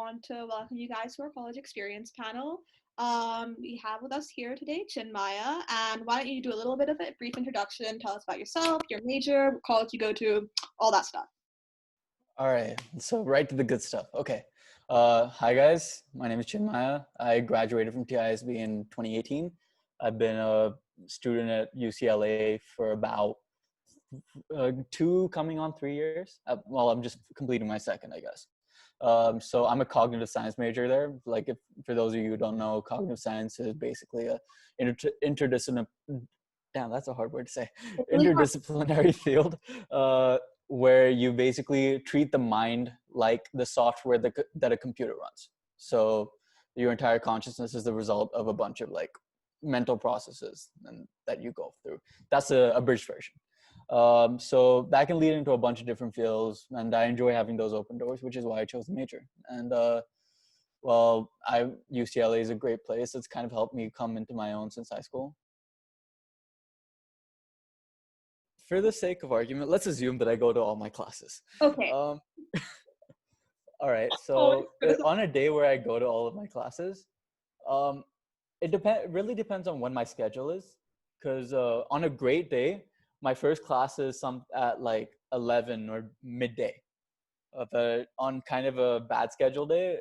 want to welcome you guys to our college experience panel. We have with us here today Chinmaya, and why don't you do a little bit of a brief introduction, tell us about yourself, your major, what college you go to, all that stuff. All right, so right to the good stuff. Okay. Hi guys, my name is Chinmaya. I graduated from TISB in 2018. I've been a student at UCLA for about 2 coming on 3 years. Well, I'm just completing my second, I guess. So I'm a cognitive science major there. Like, if for those of you who don't know, cognitive science is basically a interdisciplinary. Damn, that's a hard word to say. Interdisciplinary field, where you basically treat the mind like the software that a computer runs. So your entire consciousness is the result of a bunch of like mental processes and that you go through. That's a abridged version. So that can lead into a bunch of different fields, and I enjoy having those open doors, which is why I chose the major. And UCLA is a great place. It's kind of helped me come into my own since high school. For the sake of argument, let's assume that I go to all my classes. Okay. All right. So on a day where I go to all of my classes, it really depends on when my schedule is. Because on a great day, my first class is at like 11 or midday. But on kind of a bad schedule day,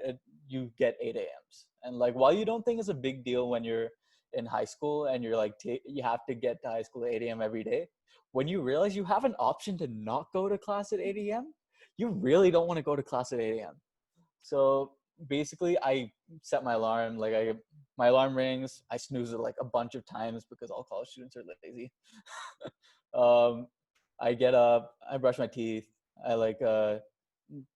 you get 8 a.m.s. And like, while you don't think it's a big deal when you're in high school and you're like, you have to get to high school at 8 a.m. every day, when you realize you have an option to not go to class at 8 a.m., you really don't want to go to class at 8 a.m. So basically, I set my alarm. My alarm rings. I snooze it like a bunch of times because all college students are lazy. I get up. I brush my teeth. I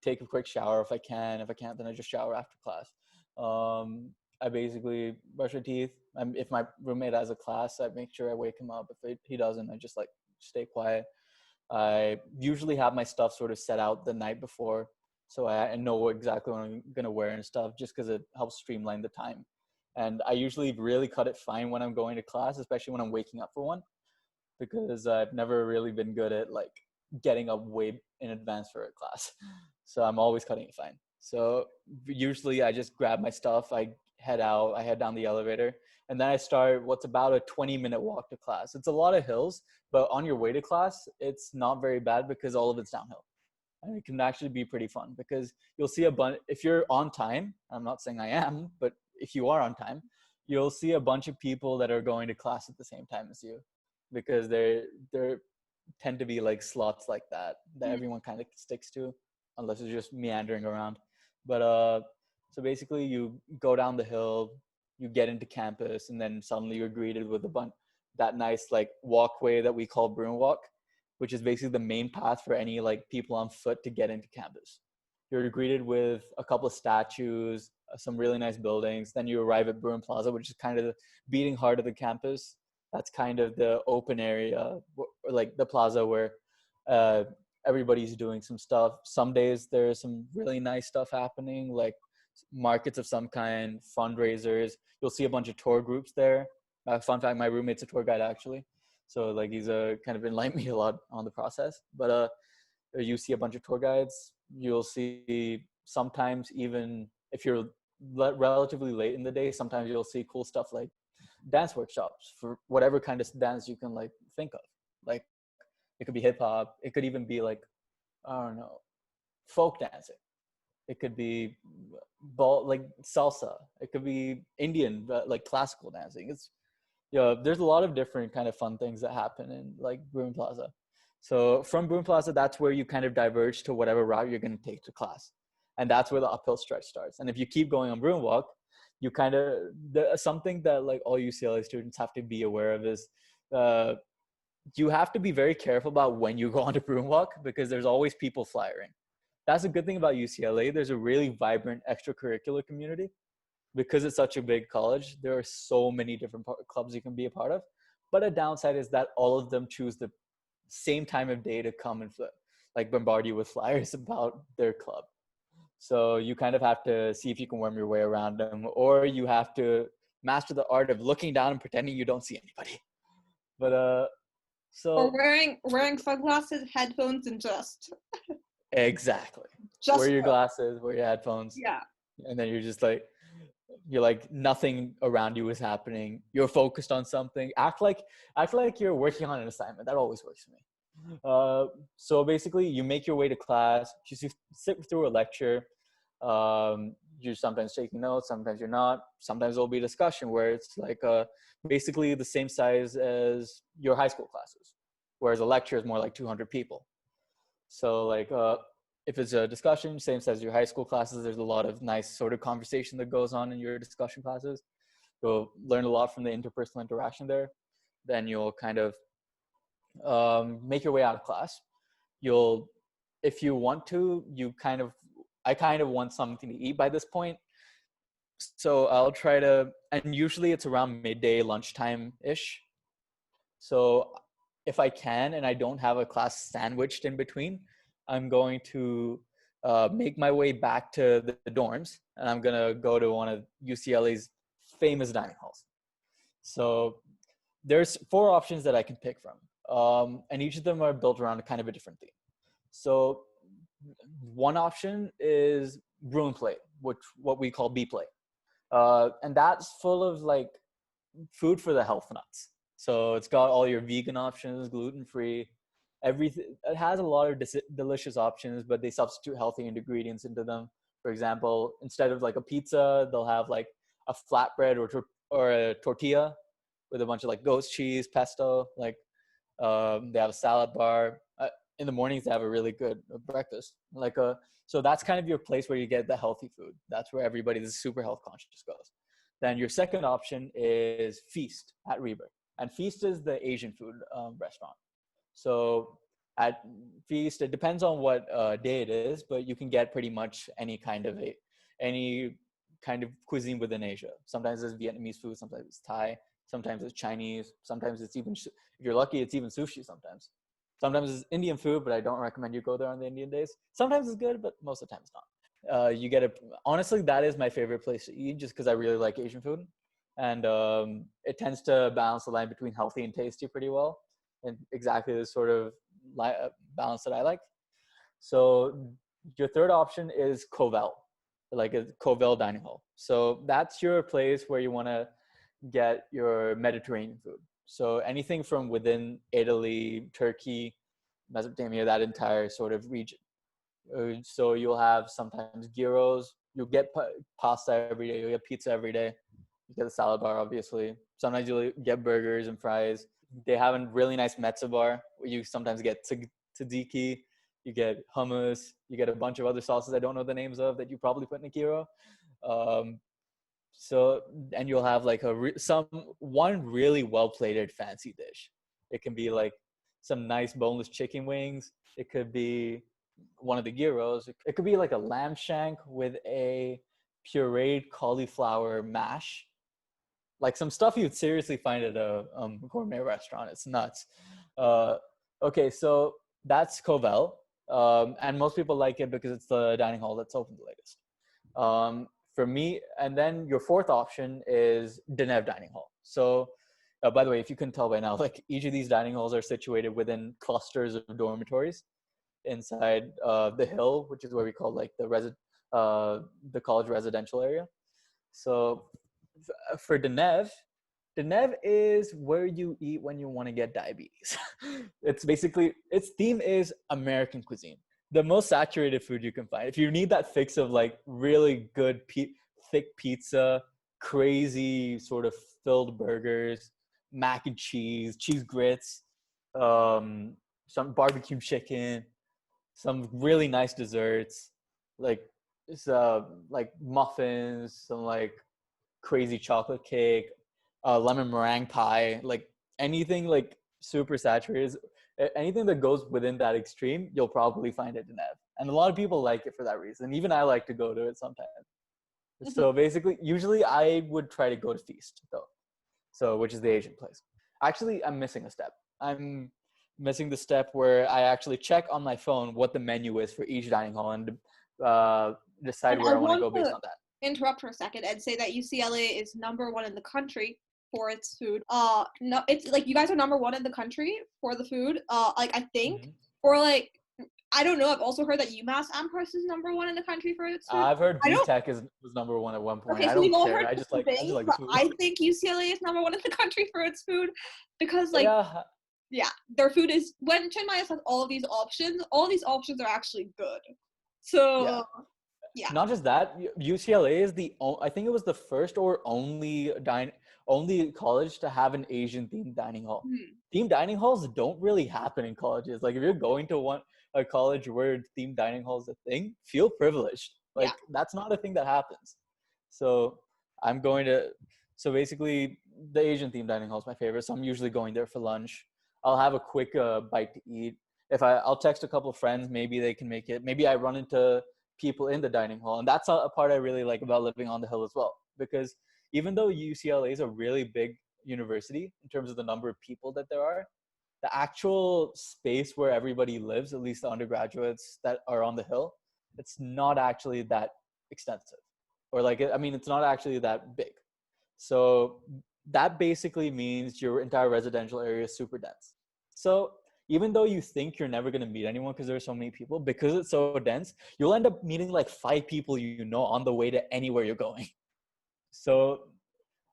take a quick shower if I can. If I can't, then I just shower after class. I basically brush my teeth. If my roommate has a class, I make sure I wake him up. If he doesn't, I just like stay quiet. I usually have my stuff sort of set out the night before, so I know exactly what I'm gonna wear and stuff, just because it helps streamline the time. And I usually really cut it fine when I'm going to class, especially when I'm waking up for one, because I've never really been good at like getting up way in advance for a class. So I'm always cutting it fine. So usually I just grab my stuff, I head down the elevator, and then I start what's about a 20-minute walk to class. It's a lot of hills, but on your way to class, it's not very bad because all of it's downhill. And it can actually be pretty fun because you'll see a bunch, if you're on time, I'm not saying I am, but if you are on time, you'll see a bunch of people that are going to class at the same time as you, because there tend to be like slots like that everyone kind of sticks to, unless it's just meandering around. But so basically you go down the hill, you get into campus, and then suddenly you're greeted with that nice like walkway that we call Broom Walk, which is basically the main path for any like people on foot to get into campus. You're greeted with a couple of statues, some really nice buildings. Then you arrive at Bruin Plaza, which is kind of the beating heart of the campus. That's kind of the open area, like the plaza where everybody's doing some stuff. Some days there's some really nice stuff happening, like markets of some kind, fundraisers. You'll see a bunch of tour groups there. Fun fact, my roommate's a tour guide actually. So like he's kind of enlightened me a lot on the process. But you see a bunch of tour guides. You'll see sometimes, even if you're relatively late in the day, sometimes you'll see cool stuff like dance workshops for whatever kind of dance you can like think of. Like it could be hip hop. It could even be like, I don't know, folk dancing. It could be like salsa. It could be Indian, like classical dancing. There's a lot of different kind of fun things that happen in like Bruin Plaza. So from Bruin Plaza, that's where you kind of diverge to whatever route you're going to take to class. And that's where the uphill stretch starts. And if you keep going on Bruin Walk, you kind of, something that like all UCLA students have to be aware of is you have to be very careful about when you go onto Bruin Walk, because there's always people flyering. That's a good thing about UCLA. There's a really vibrant extracurricular community. Because it's such a big college, there are so many different clubs you can be a part of. But a downside is that all of them choose the same time of day to come and like bombard you with flyers about their club. So you kind of have to see if you can worm your way around them, or you have to master the art of looking down and pretending you don't see anybody. But or wearing sunglasses, headphones, and exactly. Just wear your glasses, wear your headphones. Yeah. and then you're like nothing around you is happening. You're focused on something. Act like you're working on an assignment. That always works for me. So basically, you make your way to class. You sit through a lecture. You're sometimes taking notes, sometimes you're not. Sometimes there'll be a discussion where it's like basically the same size as your high school classes, whereas a lecture is more like 200 people. So like if it's a discussion, same size as your high school classes, there's a lot of nice sort of conversation that goes on in your discussion classes. You'll learn a lot from the interpersonal interaction there. Then you'll kind of make your way out of class. You'll, if you want to, I kind of want something to eat by this point. So I'll try to, and usually it's around midday, lunchtime-ish. So if I can and I don't have a class sandwiched in between, I'm going to make my way back to the dorms, and I'm going to go to one of UCLA's famous dining halls. So there's 4 options that I can pick from, and each of them are built around a kind of a different theme. So one option is room plate, what we call B plate, and that's full of like food for the health nuts. So it's got all your vegan options, gluten-free, everything. It has a lot of delicious options, but they substitute healthy ingredients into them. For example, instead of like a pizza, they'll have like a flatbread or a tortilla with a bunch of like goat's cheese, pesto. Like they have a salad bar. In the mornings, they have a really good breakfast. So that's kind of your place where you get the healthy food. That's where everybody that's super health conscious goes. Then your second option is Feast at Rebirth. And Feast is the Asian food restaurant. So at Feast, it depends on what day it is, but you can get pretty much any kind of cuisine within Asia. Sometimes it's Vietnamese food, sometimes it's Thai, sometimes it's Chinese, sometimes it's even, if you're lucky, it's even sushi sometimes. Sometimes it's Indian food, but I don't recommend you go there on the Indian days. Sometimes it's good, but most of the time it's not. Honestly, that is my favorite place to eat just because I really like Asian food. And it tends to balance the line between healthy and tasty pretty well. And exactly the sort of balance that I like. So your third option is Covell, like a Covell dining hall. So that's your place where you want to get your Mediterranean food. So anything from within Italy, Turkey, Mesopotamia, that entire sort of region. So you'll have sometimes gyros. You'll get pasta every day. You'll get pizza every day. You get a salad bar, obviously. Sometimes you'll get burgers and fries. They have a really nice mezza bar where you sometimes get tzatziki. You get hummus. You get a bunch of other sauces I don't know the names of that you probably put in a gyro. And you'll have like one really well plated fancy dish. It can be like some nice boneless chicken wings. It could be one of the gyros. It could be like a lamb shank with a pureed cauliflower mash, like some stuff you'd seriously find at a gourmet restaurant. It's nuts. Okay, so that's Covell, and most people like it because it's the dining hall that's open the latest. For me, and then your fourth option is Deneuve Dining Hall. So, by the way, if you couldn't tell by now, like each of these dining halls are situated within clusters of dormitories inside the Hill, which is where we call like the college residential area. So for Deneuve is where you eat when you want to get diabetes. It's basically, its theme is American cuisine, the most saturated food you can find. If you need that fix of like really good thick pizza, crazy sort of filled burgers, mac and cheese grits, some barbecue chicken, some really nice desserts, like like muffins, some like crazy chocolate cake, lemon meringue pie, like anything like super saturated, anything that goes within that extreme, you'll probably find it in Ev. And a lot of people like it for that reason. Even I like to go to it sometimes. So basically, usually I would try to go to Feast though. So, which is the Asian place. Actually, I'm missing a step. I'm missing the step where I actually check on my phone what the menu is for each dining hall and decide And where I I want to want go based to on that. interrupt for a second and say that UCLA is #1 in the country for its food. No, it's like you guys are #1 in the country for the food. Like I think Mm-hmm. or like I don't know. I've also heard that UMass Amherst is number one in the country for its food. I've heard I don't. VTech was number one at one point. Okay, I so we've don't all care. heard different I just things, like the but food. I think UCLA is number one in the country for its food because, like, Yeah, yeah, their food is when Chiang Mai has all of these options. All these options are actually good. yeah. So yeah. Not just that, UCLA is I think it was the first or only college to have an Asian themed dining hall. Hmm. Themed dining halls don't really happen in colleges. Like if you're going to a college where themed dining hall is a thing, feel privileged. Yeah. Like that's not a thing that happens. So I'm going to so basically the Asian themed dining hall is my favorite. So I'm usually going there for lunch. I'll have a quick bite to eat. I'll text a couple of friends, maybe they can make it. Maybe I run into people in the dining hall. And that's a part I really like about living on the hill as well. Because even though UCLA is a really big university in terms of the number of people that there are, the actual space where everybody lives, at least the undergraduates that are on the hill, it's not actually that extensive. Or like, I mean, it's not actually that big. So that basically means your entire residential area is super dense. So even though you think you're never going to meet anyone because there's so many people, because it's so dense, you'll end up meeting like 5 people you know on the way to anywhere you're going. So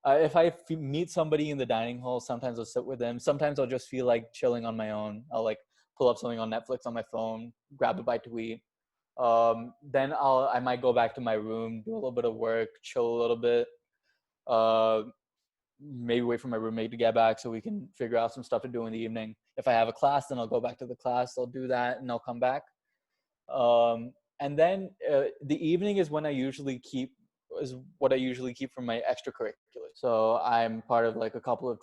if I meet somebody in the dining hall, sometimes I'll sit with them. Sometimes I'll just feel like chilling on my own. I'll like pull up something on Netflix on my phone, grab a bite to eat. Then I might go back to my room, do a little bit of work, chill a little bit. Uh, Maybe wait for my roommate to get back so we can figure out some stuff to do in the evening. If I have a class, then I'll go back to the class. I'll do that and I'll come back. And then the evening is what I usually keep from my extracurriculars. So I'm part of like a couple of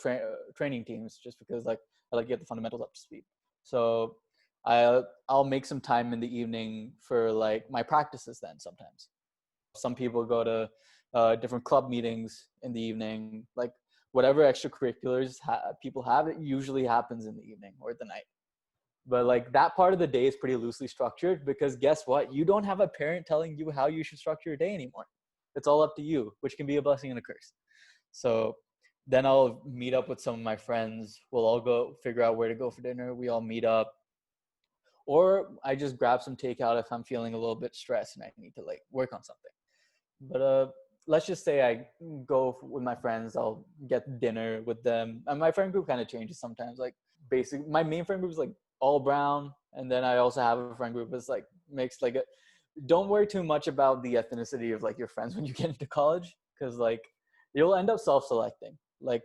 training teams just because like I like to get the fundamentals up to speed. So I'll make some time in the evening for like my practices then sometimes. Some people go to different club meetings in the evening. Like whatever extracurriculars people have, it usually happens in the evening or the night. But like that part of the day is pretty loosely structured because guess what? You don't have a parent telling you how you should structure your day anymore. It's all up to you, which can be a blessing and a curse. So then I'll meet up with some of my friends. We'll all go figure out where to go for dinner. We all meet up. Or I just grab some takeout if I'm feeling a little bit stressed and I need to like work on something. But let's just say I go with my friends. I'll get dinner with them. And my friend group kind of changes sometimes. Like my main friend group is like all brown, and then I also have a friend group that's like mixed. Like, don't worry too much about the ethnicity of like your friends when you get into college, because like you'll end up self-selecting. Like,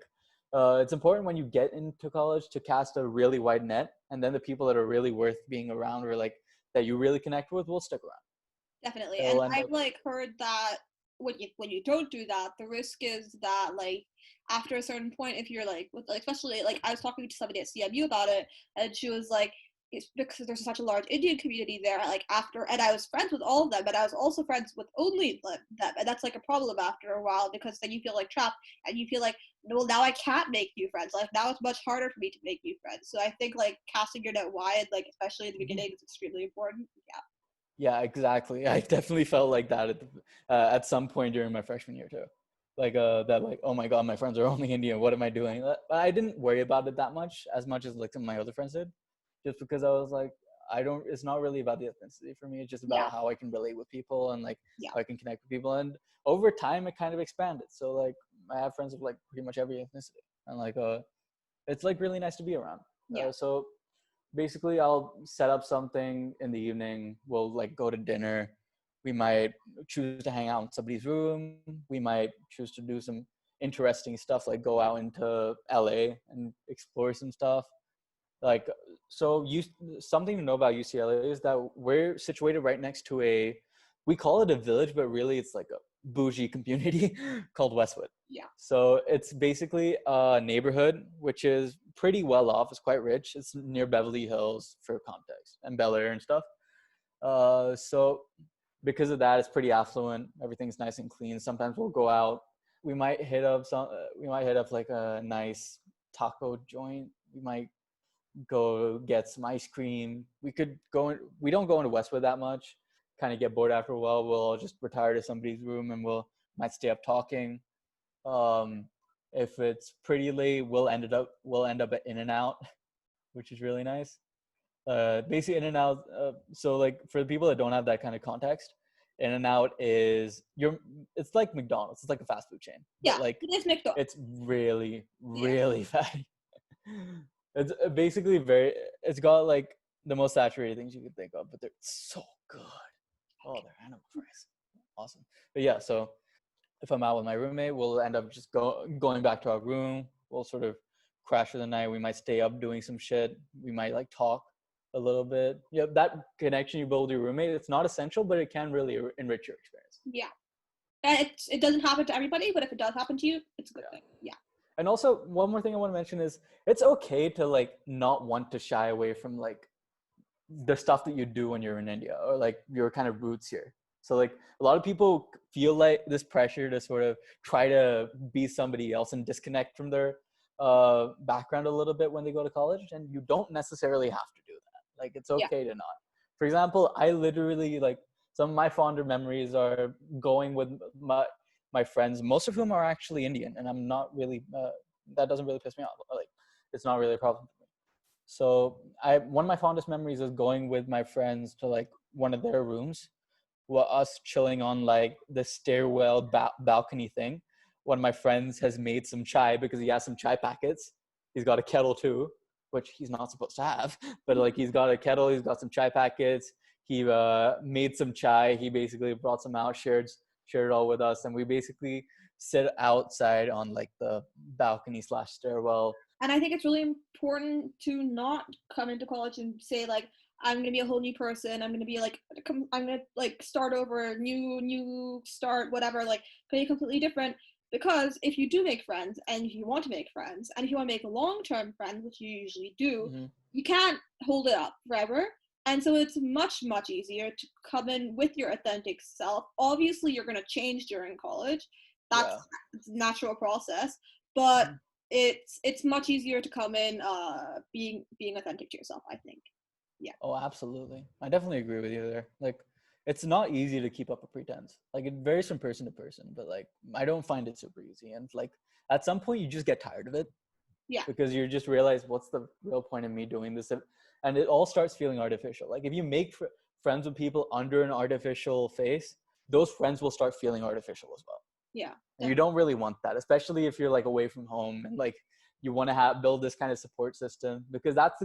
it's important when you get into college to cast a really wide net, and then the people that are really worth being around or like that you really connect with will stick around. Definitely. And It'll end I've up like heard that when you don't do that, the risk is that like after a certain point, if you're like with like especially like I was talking to somebody at CMU about it, and she was like, it's because there's such a large Indian community there. Like after, and I was friends with all of them, but I was also friends with only them, and that's like a problem after a while because then you feel like trapped, and you feel like, well, now I can't make new friends. Like now it's much harder for me to make new friends. So I think like casting your net wide, like especially in the beginning, is extremely important. Yeah. Yeah, exactly. I definitely felt like that at some point during my freshman year too. Like that like, oh my god, my friends are only Indian. What am I doing? But I didn't worry about it that much as like some of my other friends did, just because I was like, I don't. It's not really about the ethnicity for me. It's just Yeah. about how I can relate with people and like Yeah. how I can connect with people. And over time, it kind of expanded. So like, I have friends of like pretty much every ethnicity, and like it's like really nice to be around. Yeah. So basically I'll set up something in the evening. We'll like go to dinner. We might choose to hang out in somebody's room. We might choose to do some interesting stuff like go out into LA and explore some stuff. Like so you something to know about UCLA is that we're situated right next to we call it a village, but really it's like a bougie community called Westwood. Yeah. So it's basically a neighborhood which is pretty well off. It's quite rich. It's near Beverly Hills for context and Bel Air and stuff. So because of that, it's pretty affluent. Everything's nice and clean. Sometimes we'll go out. We might hit up like a nice taco joint. We might go get some ice cream. We don't go into Westwood that much. Kind of get bored after a while. We'll all just retire to somebody's room and might stay up talking. Um, if it's pretty late, we'll end up at In and Out, which is really nice. Basically, In and Out. So like for the people that don't have that kind of context, In and Out is your. It's like McDonald's. It's like a fast food chain, but Yeah, like it is McDonald's. it's really, Yeah. really fatty. It's basically very. It's got like the most saturated things you could think of, but they're so good. Oh, they're animal fries. Awesome. But yeah, so if I'm out with my roommate, we'll end up just going back to our room. We'll sort of crash for the night. We might stay up doing some shit. We might like talk a little bit. Yeah, that connection you build with your roommate, it's not essential, but it can really enrich your experience. Yeah. And it doesn't happen to everybody, but if it does happen to you, it's a good thing. Yeah. And also, one more thing I want to mention is it's okay to like not want to shy away from like the stuff that you do when you're in India or like your kind of roots here. So like a lot of people feel like this pressure to sort of try to be somebody else and disconnect from their background a little bit when they go to college, and you don't necessarily have to do that. Like it's Yeah. okay to not. For example, I literally like some of my fonder memories are going with my friends, most of whom are actually Indian, and I'm not really that doesn't really piss me off. Like it's not really a problem. So one of my fondest memories is going with my friends to like one of their rooms, while us chilling on like the stairwell balcony thing. One of my friends has made some chai because he has some chai packets. He's got a kettle too, which he's not supposed to have, but like he's got a kettle, he's got some chai packets. He made some chai. He basically brought some out, shared it all with us, and we basically sit outside on like the balcony slash stairwell. And I think it's really important to not come into college and say like, I'm gonna be a whole new person. I'm gonna be like, I'm gonna like start over, new start, whatever. Like, be completely different. Because if you do make friends, and if you want to make friends, and if you want to make long-term friends, which you usually do, Mm-hmm. you can't hold it up forever. And so it's much, much easier to come in with your authentic self. Obviously, you're gonna change during college. That's Yeah. a natural process, but Mm-hmm. it's much easier to come in being authentic to yourself, I think. Yeah. Oh, absolutely. I definitely agree with you there. Like, it's not easy to keep up a pretense. Like, it varies from person to person, but like, I don't find it super easy. And like, at some point, you just get tired of it Yeah. because you just realize what's the real point of me doing this, and it all starts feeling artificial. Like, if you make friends with people under an artificial face, those friends will start feeling artificial as well. Yeah. And you don't really want that, especially if you're like away from home and like you want to have build this kind of support system, because that's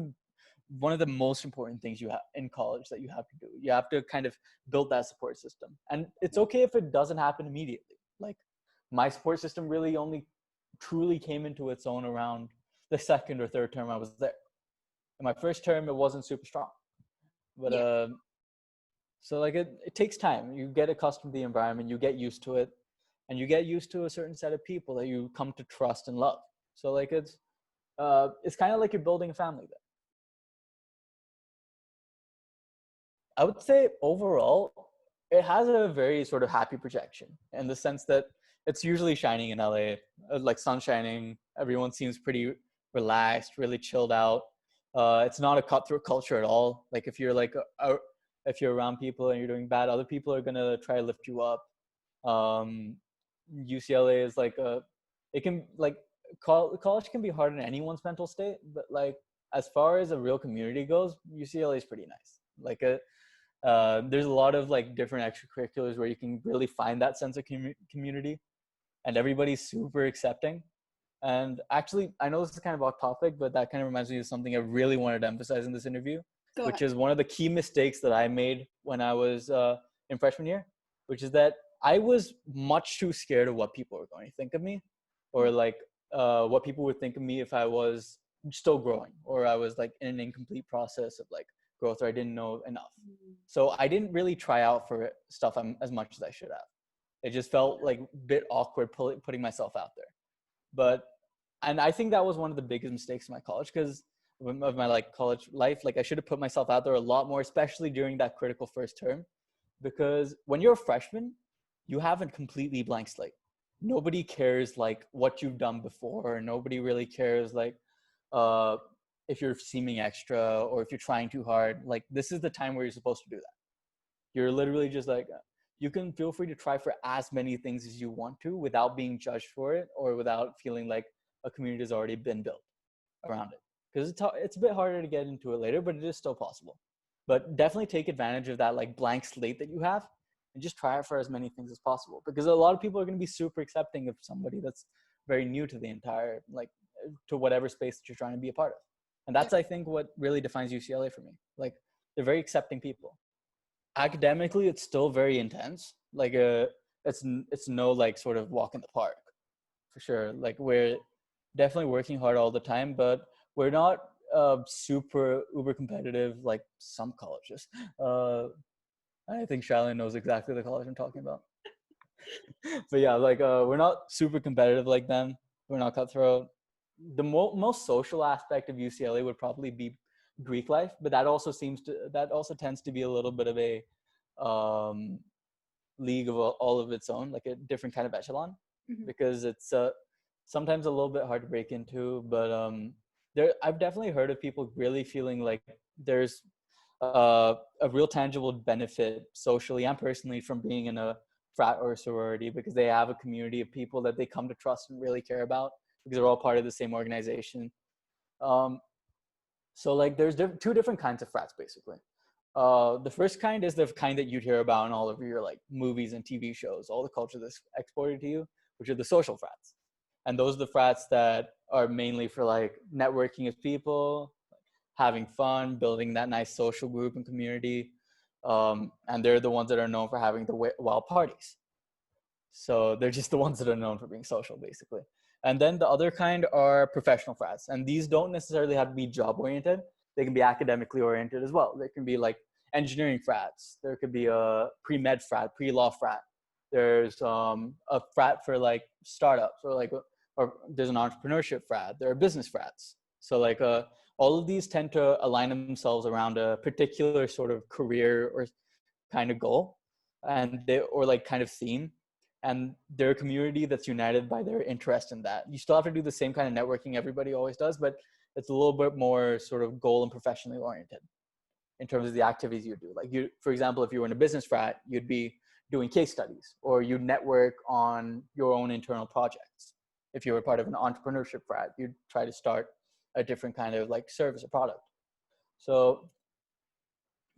one of the most important things you have in college that you have to do. You have to kind of build that support system. And it's okay if it doesn't happen immediately. Like my support system really only truly came into its own around the second or third term I was there. In my first term, it wasn't super strong. But Yeah. so like it takes time. You get accustomed to the environment, you get used to it, and you get used to a certain set of people that you come to trust and love. So like it's kind of like you're building a family there. I would say overall, it has a very sort of happy projection in the sense that it's usually shining in LA, like sun shining. Everyone seems pretty relaxed, really chilled out. It's not a cutthroat culture at all. Like if you're like, if you're around people and you're doing bad, other people are gonna try to lift you up. Um, UCLA is like it can like college can be hard in anyone's mental state, but like as far as a real community goes, UCLA is pretty nice. Like there's a lot of like different extracurriculars where you can really find that sense of community, and everybody's super accepting. And actually, I know this is kind of off topic, but that kind of reminds me of something I really wanted to emphasize in this interview, Go ahead. which is one of the key mistakes that I made when I was in freshman year, which is that I was much too scared of what people were going to think of me, or like what people would think of me if I was still growing, or I was like in an incomplete process of like growth, or I didn't know enough. So I didn't really try out for stuff as much as I should have. It just felt like a bit awkward putting myself out there. But and I think that was one of the biggest mistakes in my college, because of my like college life. Like I should have put myself out there a lot more, especially during that critical first term, because when you're a freshman, you have a completely blank slate. Nobody cares like what you've done before. Nobody really cares like uh, if you're seeming extra or if you're trying too hard. Like this is the time where you're supposed to do that. You're literally just like you can feel free to try for as many things as you want to without being judged for it or without feeling like a community has already been built around it. because it's a bit harder to get into it later, but it is still possible. But definitely take advantage of that like blank slate that you have, and just try it for as many things as possible, because a lot of people are going to be super accepting of somebody that's very new to the entire, like, to whatever space that you're trying to be a part of. And Yeah. that's, I think, what really defines UCLA for me. Like, they're very accepting people. Academically, it's still very intense. Like, it's no like sort of walk in the park, for sure. Like, we're definitely working hard all the time, but we're not super uber competitive like some colleges. I think Charlene knows exactly the college I'm talking about. But yeah, like, we're not super competitive like them. We're not cutthroat. The most social aspect of UCLA would probably be Greek life, but that also tends to be a little bit of a um, league of all of its own, like a different kind of echelon, Mhm. because it's sometimes a little bit hard to break into. But there, I've definitely heard of people really feeling like there's a real tangible benefit socially and personally from being in a frat or a sorority, because they have a community of people that they come to trust and really care about, because they're all part of the same organization. Um, so like there's two different kinds of frats basically. The first kind is the kind that you'd hear about in all of your like movies and TV shows, all the culture that's exported to you, which are the social frats. And those are the frats that are mainly for like networking with people, having fun, building that nice social group and community. And they're the ones that are known for having the wild parties. So they're just the ones that are known for being social, basically. And then the other kind are professional frats. And these don't necessarily have to be job oriented. They can be academically oriented as well. They can be like engineering frats. There could be a pre-med frat, pre-law frat. There's a frat for like startups, or there's an entrepreneurship frat. There are business frats. So like all of these tend to align themselves around a particular sort of career or kind of goal, and they, or like kind of theme, and they're a community that's united by their interest in that. You still have to do the same kind of networking everybody always does, but it's a little bit more sort of goal and professionally oriented in terms of the activities you do. Like, you, for example, if you were in a business frat, you'd be doing case studies, or you network on your own internal projects. If you were part of an entrepreneurship frat, you'd try to start a different kind of like service or product. So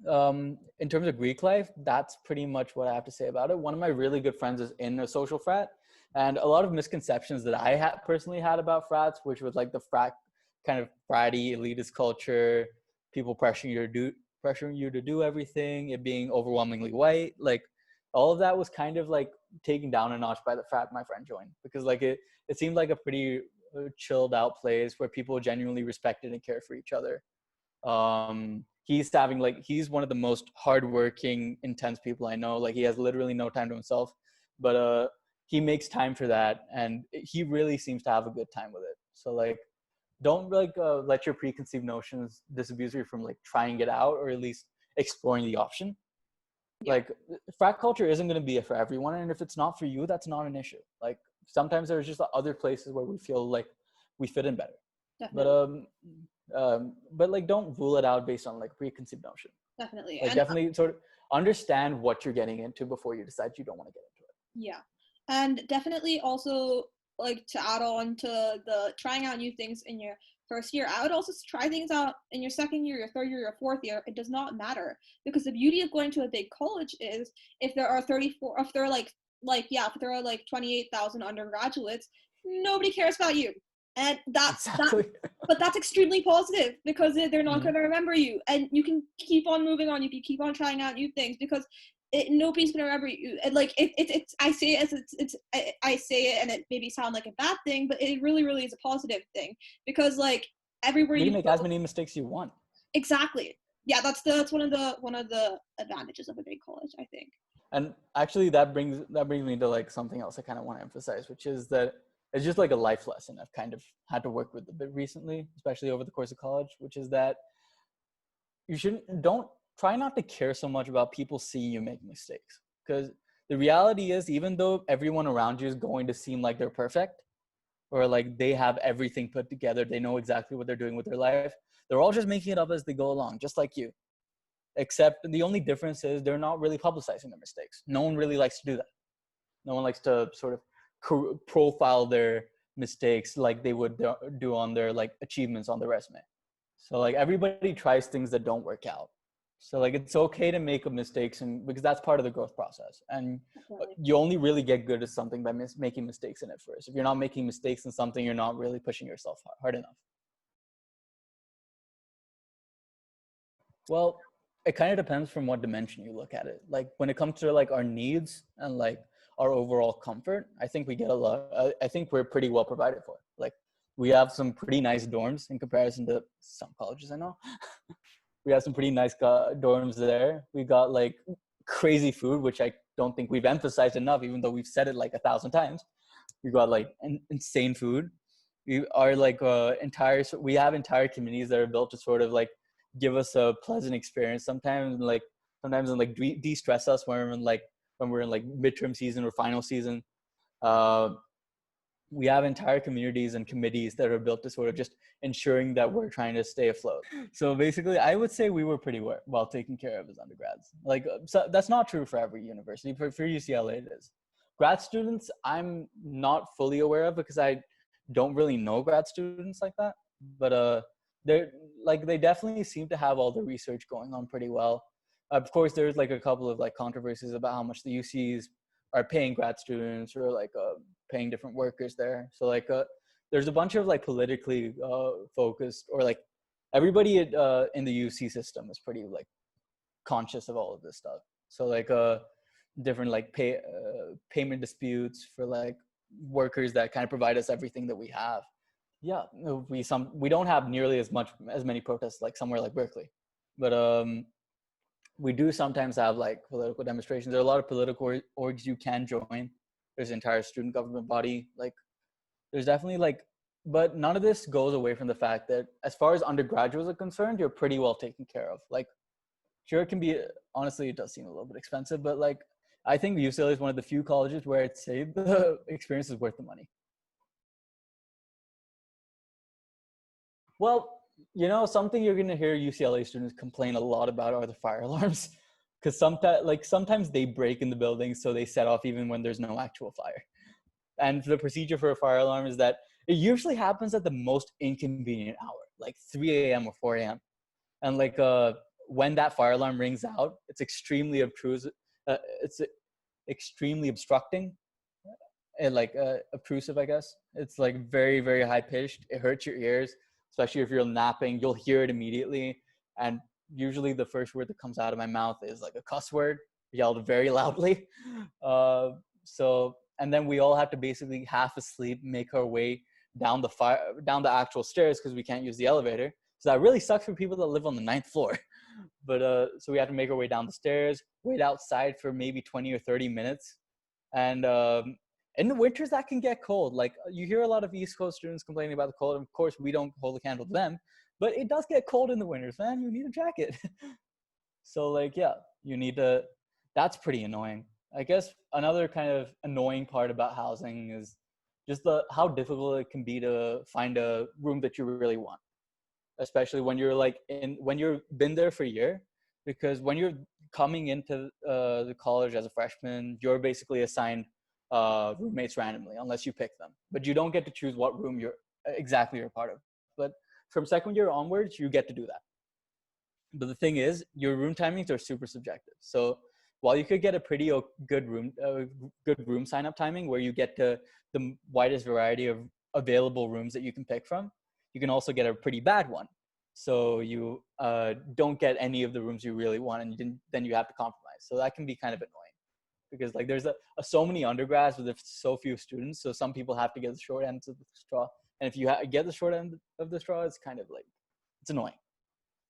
in terms of Greek life, that's pretty much what I have to say about it. One of my really good friends is in a social frat, and a lot of misconceptions that I had personally had about frats, which was like the frat kind of fratty elitist culture, people pressuring you to do everything, it being overwhelmingly white, like all of that was kind of like taken down a notch by the frat my friend joined, because like it seemed like a pretty chilled out place where people genuinely respected and cared for each other. He's one of the most hardworking, intense people I know. Like, he has literally no time to himself, but he makes time for that, and he really seems to have a good time with it. So like, don't like let your preconceived notions disabuse you from like trying it out, or at least exploring the option. Yeah, Like, frat culture isn't going to be it for everyone, and if it's not for you, that's not an issue. Like, sometimes there's just other places where we feel like we fit in better. But definitely. but like, don't rule it out based on like preconceived notion. Definitely. Like, And definitely sort of understand what you're getting into before you decide you don't want to get into it. yeah. And definitely also, like, to add on to the trying out new things in your first year, I would also try things out in your second year, your third year, your fourth year. It does not matter, because the beauty of going to a big college is if there are 34, if there are if there are like 28,000 undergraduates, nobody cares about you. And that Exactly. but that's extremely positive, because they're not Hmm. going to remember you, and you can keep on moving on, you can keep on trying out new things, because nobody's gonna remember you. And like it's I say it as I say it, and it maybe sound like a bad thing, but it really really is a positive thing, because like everywhere You you can make go. as many mistakes you want. Exactly. Yeah, that's one of the advantages of a big college, I think. And actually, that brings me to like something else I kind of want to emphasize, which is that it's just like a life lesson I've kind of had to work with a bit recently, especially over the course of college, which is that you shouldn't don't try not to care so much about people seeing you make mistakes, because the reality is, even though everyone around you is going to seem like they're perfect, or like they have everything put together, they know exactly what they're doing with their life, they're all just making it up as they go along, just like you. Except the only difference is they're not really publicizing their mistakes. No one really likes to do that. No one likes to sort of profile their mistakes like they would do on their like achievements on their resume. So like everybody tries things that don't work out. So like it's okay to make mistakes, and because that's part of the growth process. And Definitely. you only really get good at something by making mistakes in it first. If you're not making mistakes in something, you're not really pushing yourself hard enough. Well, it kind of depends from what dimension you look at it. Like when it comes to like our needs and like our overall comfort, I think we get a lot. I think we're pretty well provided for. Like we have some pretty nice dorms in comparison to some colleges I know. We have some pretty nice dorms there. We got like crazy food, which I don't think we've emphasized enough, even though we've said it like 1,000 times. We got like insane food. We are like we have entire communities that are built to sort of like give us a pleasant experience. Sometimes and like de-stress us when we're in like midterm season or final season. Uh, we have entire communities and committees that are built to sort of just ensuring that we're trying to stay afloat. So basically, I would say we were pretty well taken care of as undergrads. Like, so that's not true for every university. For UCLA, it is. Grad students, I'm not fully aware of because I don't really know grad students like that. But they're like they definitely seem to have all the research going on pretty well. Of course, there's like a couple of like controversies about how much the UCs are paying grad students or like paying different workers there. So like there's a bunch of like politically focused or like everybody in the UC system is pretty like conscious of all of this stuff. So like different like payment disputes for like workers that kind of provide us everything that we have. Yeah, we don't have nearly as many protests like somewhere like Berkeley, but we do sometimes have like political demonstrations. There are a lot of political orgs you can join. There's an entire student government body. Like there's definitely like, but none of this goes away from the fact that as far as undergraduates are concerned, you're pretty well taken care of. Like sure, it can be, honestly, it does seem a little bit expensive, but like, I think UCLA is one of the few colleges where I'd say the experience is worth the money. Well, something you're going to hear UCLA students complain a lot about are the fire alarms. Because sometimes they break in the building, so they set off even when there's no actual fire. And the procedure for a fire alarm is that it usually happens at the most inconvenient hour, like 3 a.m. or 4 a.m. And like when that fire alarm rings out, it's extremely obtrusive. It's extremely obstructing and like obtrusive, I guess. It's like very, very high pitched. It hurts your ears, especially if you're napping. You'll hear it immediately. And usually the first word that comes out of my mouth is like a cuss word yelled very loudly. And then we all have to basically half asleep make our way down the actual stairs because we can't use the elevator. So that really sucks for people that live on the 9th floor. But so we have to make our way down the stairs, wait outside for maybe 20 or 30 minutes. And in the winters, that can get cold. Like you hear a lot of East Coast students complaining about the cold. Of course, we don't hold a candle to them, but it does get cold in the winters, man. You need a jacket. So like, yeah, that's pretty annoying. I guess another kind of annoying part about housing is just how difficult it can be to find a room that you really want, especially when you're when you've been there for a year, because when you're coming into the college as a freshman, you're basically assigned roommates randomly unless you pick them, but you don't get to choose what room you're part of. But from second year onwards, you get to do that. But the thing is, your room timings are super subjective. So while you could get a pretty good room sign up timing where you get to the widest variety of available rooms that you can pick from, you can also get a pretty bad one. So you don't get any of the rooms you really want, and then you have to compromise. So that can be kind of annoying because like there's so many undergrads with so few students. So some people have to get the short end of the straw, and if you get the short end of the straw, it's kind of like it's annoying.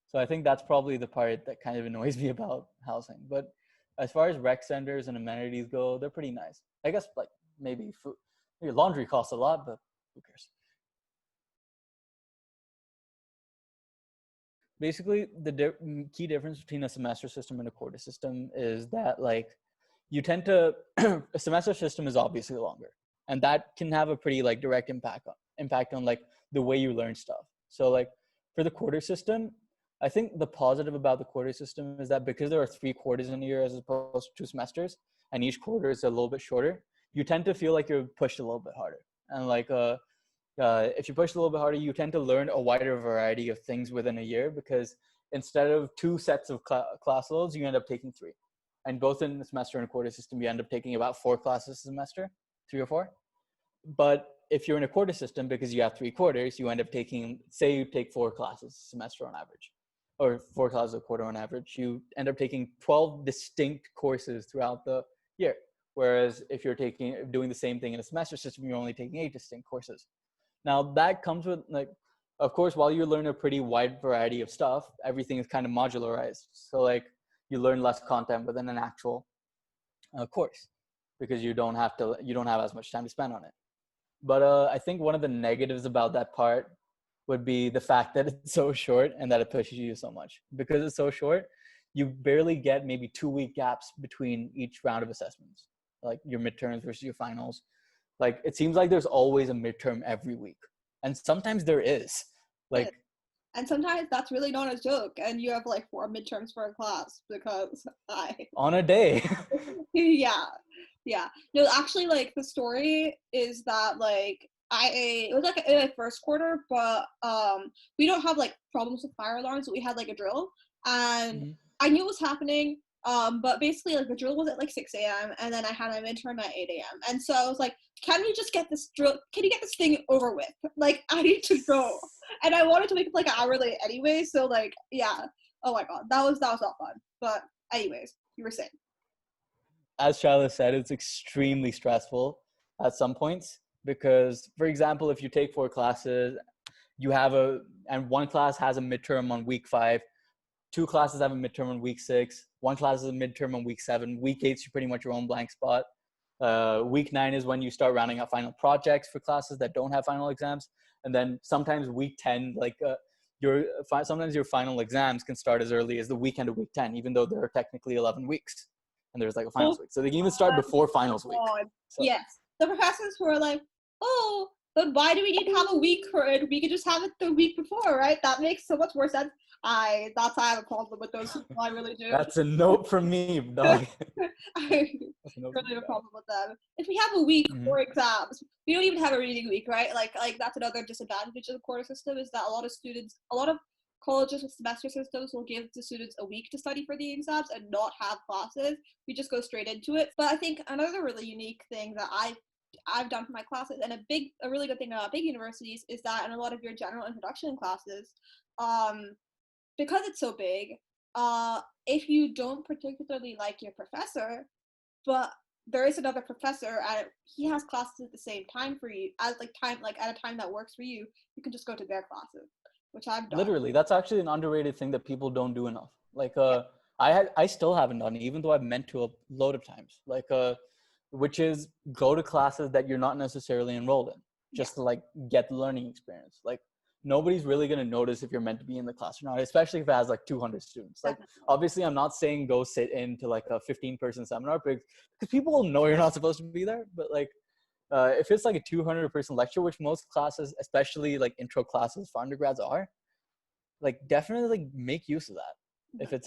So I think that's probably the part that kind of annoys me about housing. But as far as rec centers and amenities go, they're pretty nice. I guess like maybe food, maybe laundry costs a lot, but who cares? Basically, the key difference between a semester system and a quarter system is that like you tend to a semester system is obviously longer, and that can have a pretty like direct impact on like the way you learn stuff. So like for the quarter system, I think the positive about the quarter system is that because there are 3 quarters in a year as opposed to 2 semesters, and each quarter is a little bit shorter, you tend to feel like you're pushed a little bit harder. And like if you push a little bit harder, you tend to learn a wider variety of things within a year, because instead of 2 sets of class loads, you end up taking 3. And both in the semester and quarter system, you end up taking about 4 classes a semester, 3 or 4. But if you're in a quarter system, because you have 3 quarters, you end up taking, say you take 4 classes a semester on average, or 4 classes a quarter on average, you end up taking 12 distinct courses throughout the year. Whereas if you're doing the same thing in a semester system, you're only taking 8 distinct courses. Now that comes with, like, of course, while you learn a pretty wide variety of stuff, everything is kind of modularized. So like you learn less content within an actual course, because you don't have as much time to spend on it. But I think one of the negatives about that part would be the fact that it's so short and that it pushes you so much. Because it's so short, you barely get maybe 2-week gaps between each round of assessments, like your midterms versus your finals. Like it seems like there's always a midterm every week, and sometimes there is. Like, and sometimes that's really not a joke, and you have like 4 midterms for a class because on a day. yeah. No, actually, like the story is that like it was like in the first quarter, but we don't have like problems with fire alarms. But we had like a drill, and I knew what was happening. But basically, like the drill was at like 6 a.m. and then I had my midterm at 8 a.m. And so I was like, "Can we just get this drill? Can you get this thing over with? Like, I need to go." And I wanted to make it like an hour late anyway. So like, yeah. Oh my god, that was not fun. But anyways, you were saying. As Shyla said, it's extremely stressful at some points, because, for example, if you take 4 classes, and one class has a midterm on week 5, 2 classes have a midterm on week 6, 1 class is a midterm on week 7, week 8 is pretty much your own blank spot. Week 9 is when you start rounding up final projects for classes that don't have final exams, and then sometimes week 10, like sometimes your final exams can start as early as the weekend of week 10, even though there are technically 11 weeks. And there's like a finals week. So they can even start before finals week. So. Yes. The professors who are like, oh, but why do we need to have a week for it? We could just have it the week before, right? That makes so much more sense. That's why I have a problem with those people. I really do. That's a note from me, dog. I really have a problem with them. If we have a week for exams, we don't even have a reading week, right? Like that's another disadvantage of the quarter system, is that a lot of colleges with semester systems will give the students a week to study for the exams and not have classes. We just go straight into it. But I think another really unique thing that I've done for my classes, and a really good thing about big universities, is that in a lot of your general introduction classes, because it's so big, if you don't particularly like your professor, but there is another professor and he has classes at the same time for you, at a time that works for you, you can just go to their classes, which I've done. Literally, that's actually an underrated thing that people don't do enough. Like, I still haven't done it, even though I've meant to a load of times. Like, which is go to classes that you're not necessarily enrolled in, just to like get the learning experience. Like, nobody's really going to notice if you're meant to be in the class or not, especially if it has like 200 students. Like, obviously, I'm not saying go sit into like a 15-person seminar, because people will know you're not supposed to be there. But like, if it's like a 200-person lecture, which most classes, especially like intro classes for undergrads are, like definitely like make use of that. If it's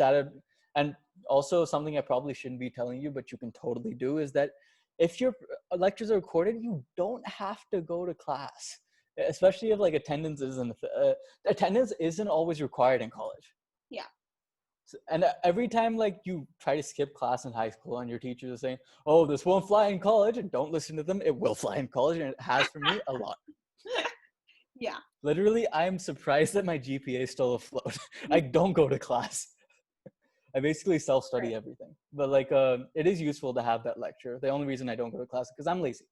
and also something I probably shouldn't be telling you, but you can totally do, is that if your lectures are recorded, you don't have to go to class, especially if like attendance isn't always required in college. Yeah. And every time like you try to skip class in high school and your teachers are saying, oh, this won't fly in college, and don't listen to them, it will fly in college, and it has for me a lot. Yeah. Literally, I'm surprised that my GPA is still afloat. I don't go to class. I basically self-study everything. But like, it is useful to have that lecture. The only reason I don't go to class is because I'm lazy.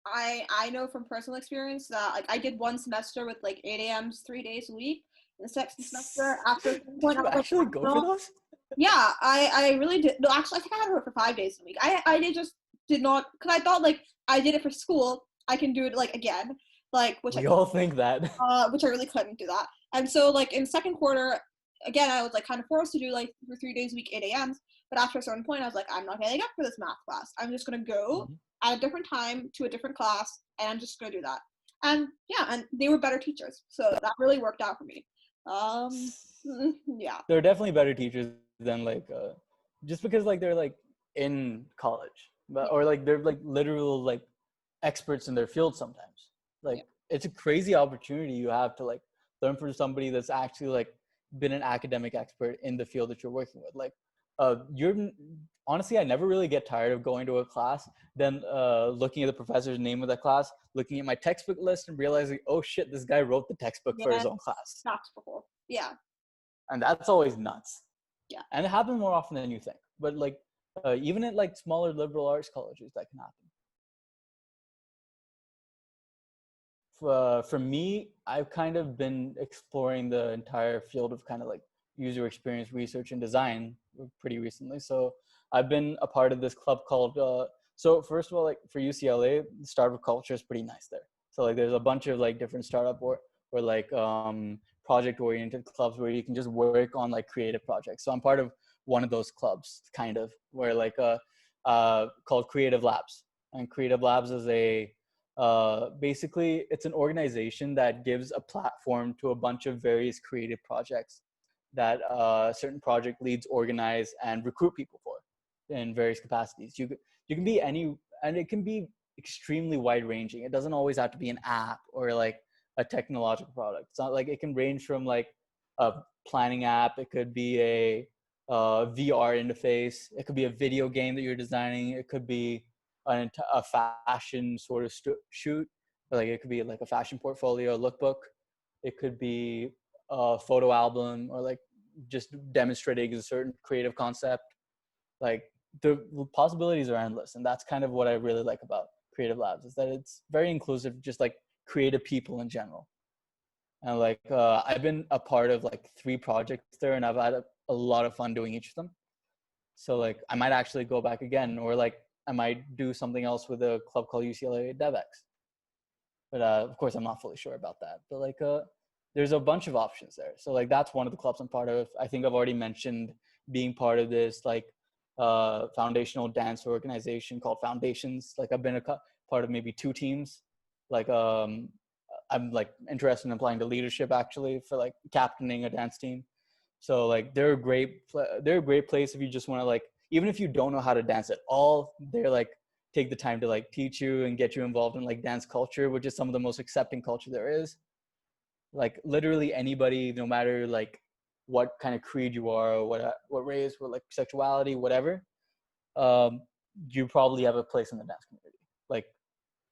I know from personal experience that like I did one semester with like 8 a.m.s 3 days a week. The second semester, after did you actually go for those? Yeah, I really did. No, actually, I think I had her for 5 days a week. I did not, because I thought like I did it for school, I can do it like again, like we all think that. Which I really couldn't do that. And so like in second quarter, again, I was like kind of forced to do like for 3 days a week 8 a.m.s. But after a certain point, I was like, I'm not getting up for this math class. I'm just gonna go at a different time to a different class, and I'm just gonna do that. And yeah, and they were better teachers, so that really worked out for me. Yeah. They're definitely better teachers than like just because like they're like in college, but or like they're like literal like experts in their field sometimes. Like it's a crazy opportunity you have to like learn from somebody that's actually like been an academic expert in the field that you're working with. Like, you're honestly, I never really get tired of going to a class, then looking at the professor's name of that class, looking at my textbook list, and realizing, oh shit, this guy wrote the textbook for his Yeah, own class, that's cool. Yeah, and that's always nuts. yeah. And it happens more often than you think. But like, even at like smaller liberal arts colleges, that can happen. For me, I've kind of been exploring the entire field of kind of like user experience research and design pretty recently. So I've been a part of this club called, so first of all, like for UCLA, the startup culture is pretty nice there. So like there's a bunch of like different startup or like project oriented clubs where you can just work on like creative projects. So I'm part of one of those clubs kind of where like called Creative Labs. And Creative Labs is a basically it's an organization that gives a platform to a bunch of various creative projects that certain project leads organize and recruit people for in various capacities. You can be any, and it can be extremely wide ranging. It doesn't always have to be an app or like a technological product. It's not like, it can range from like a planning app, it could be a VR interface, it could be a video game that you're designing, it could be a fashion sort of shoot, like it could be like a fashion portfolio, lookbook, it could be a photo album, or like just demonstrating a certain creative concept. Like the possibilities are endless, and that's kind of what I really like about Creative Labs, is that it's very inclusive, just like creative people in general. And like I've been a part of like 3 projects there, and I've had a lot of fun doing each of them. So like I might actually go back again, or like I might do something else with a club called UCLA DevX. But of course, I'm not fully sure about that. But like there's a bunch of options there. So like that's one of the clubs I'm part of. I think I've already mentioned being part of this like foundational dance organization called Foundations. Like I've been part of maybe 2 teams. Like I'm like interested in applying to leadership actually for like captaining a dance team. So like they're a great place if you just want to like, even if you don't know how to dance at all, they're like take the time to like teach you and get you involved in like dance culture, which is some of the most accepting culture there is. Like literally anybody, no matter like what kind of creed you are, or what race, or like sexuality, whatever, um, you probably have a place in the dance community. Like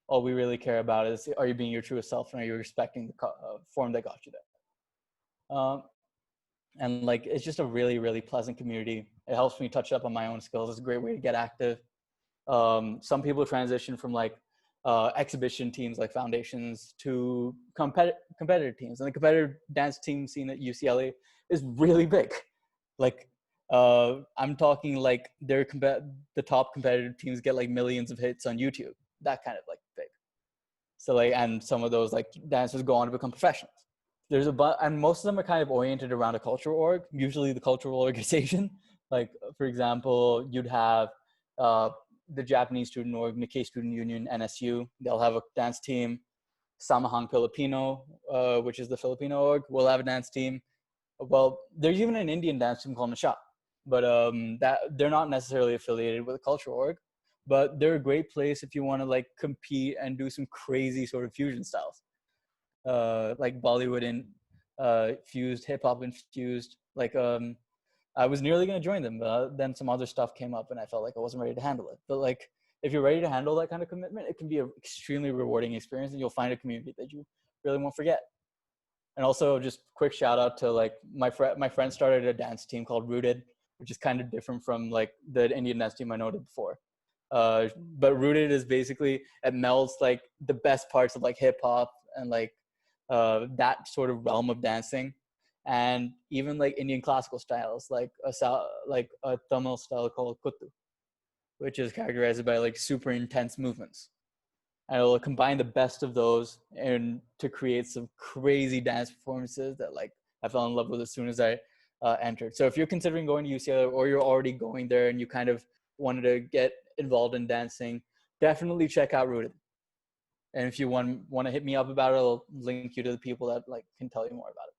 all we really care about is, are you being your truest self, and are you respecting the form that got you there? And like it's just a really really pleasant community. It helps me touch up on my own skills. It's a great way to get active. Some people transition from like exhibition teams like Foundations to competitive teams, and the competitive dance team scene at UCLA is really big. Like I'm talking like the top competitive teams get like millions of hits on YouTube, that kind of like big. So like, and some of those like dancers go on to become professionals. There's and most of them are kind of oriented around a cultural org, usually the cultural organization. Like for example, you'd have the Japanese student org, Nikkei Student Union, NSU. They'll have a dance team. Samahang Filipino, which is the Filipino org, will have a dance team. Well, there's even an Indian dance team called Nisha, but that they're not necessarily affiliated with a cultural org, but they're a great place if you want to like compete and do some crazy sort of fusion styles, like Bollywood and fused, hip hop infused. Like I was nearly going to join them, but then some other stuff came up, and I felt like I wasn't ready to handle it. But like if you're ready to handle that kind of commitment, it can be an extremely rewarding experience, and you'll find a community that you really won't forget. And also just quick shout out to like my friend started a dance team called Rooted, which is kind of different from like the Indian dance team I noted before. But Rooted is basically, it melds like the best parts of like hip hop and like that sort of realm of dancing, and even like Indian classical styles, like a Tamil style called Kuttu, which is characterized by like super intense movements. And it'll combine the best of those and to create some crazy dance performances that like I fell in love with as soon as I entered. So if you're considering going to UCLA, or you're already going there and you kind of wanted to get involved in dancing, definitely check out Rooted. And if you want to hit me up about it, I'll link you to the people that like can tell you more about it.